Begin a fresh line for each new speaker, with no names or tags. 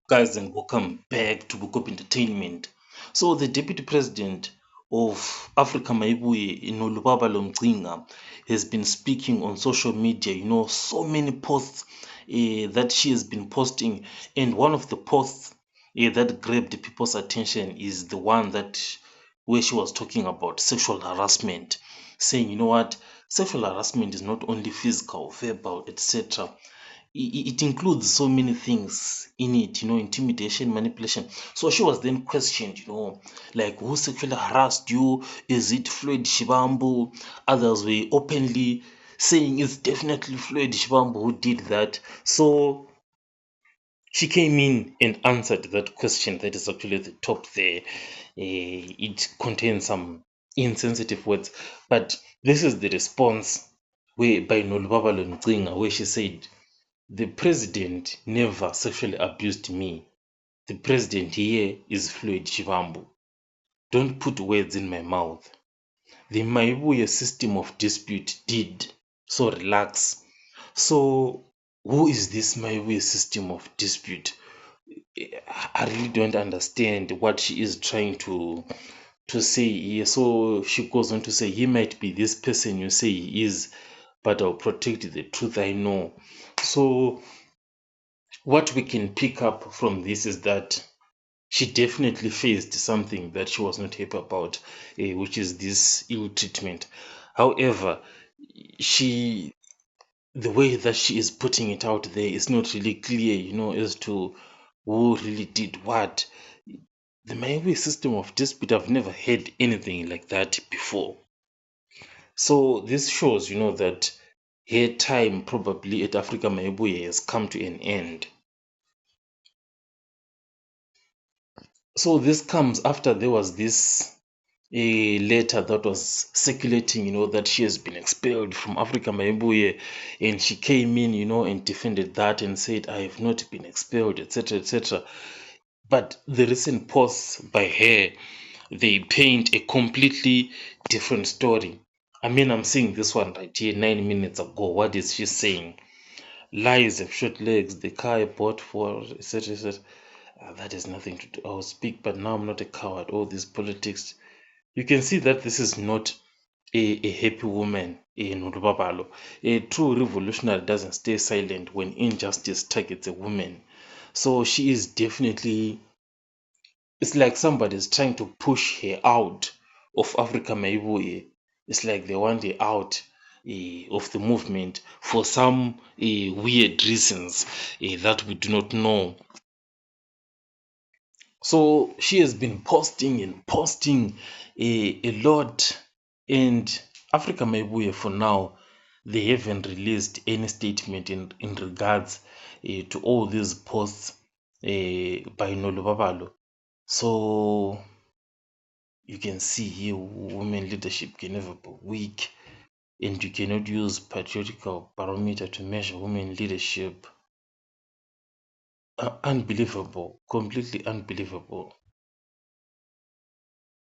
Guys, and welcome back to Bukop Entertainment. So, the Deputy President of Africa, Maibuye, Lubaba Lomgcinga, has been speaking on social media. So many posts that she has been posting, and one of the posts that grabbed people's attention is the one that where she was talking about sexual harassment, saying, sexual harassment is not only physical, verbal, etc. It includes so many things in it, intimidation, manipulation. So she was then questioned, like, who sexually harassed you? Is it Floyd Shibambu? Others were openly saying it's definitely Floyd Shibambu who did that. So she came in and answered that question that is actually at the top there. It contains some insensitive words, but this is the response where by Nolubaba Lomgcinga, where she said, the president never sexually abused me. The president here is Floyd Shivambu. Don't put words in my mouth. The Maibuye system of dispute did. So relax. So who is this Maibuye system of dispute? I really don't understand what she is trying to say here. So she goes on to say, he might be this person you say he is, but I'll protect the truth I know. So what we can pick up from this is that she definitely faced something that she was not happy about, which is this ill treatment. However, she the way that she is putting it out there is not really clear, as to who really did what. The Mayawi system of dispute, I've never heard anything like that before. So this shows, that her time probably at Africa Mayabuye has come to an end. So this comes after there was this a letter that was circulating, that she has been expelled from Africa Maimbuye, and she came in, and defended that and said, I have not been expelled, etc., etc. But the recent posts by her, they paint a completely different story. I mean, I'm seeing this one right here 9 minutes ago. What is she saying? Lies have short legs. The car I bought for, etc., etc. That has nothing to do. I will speak, but now I'm not a coward. All these politics. You can see that this is not a happy woman in Nodubabalo. A true revolutionary doesn't stay silent when injustice targets a woman. So she is definitely, it's like somebody is trying to push her out of Africa Maibuye. It's like they want her out of the movement for some weird reasons that we do not know. So she has been posting and posting a lot, and Africa Maibuye for now, they haven't released any statement in regards to all these posts by Nolubabalo. So you can see here women leadership can never be weak, and you cannot use patriotical barometer to measure women leadership. Unbelievable, completely unbelievable.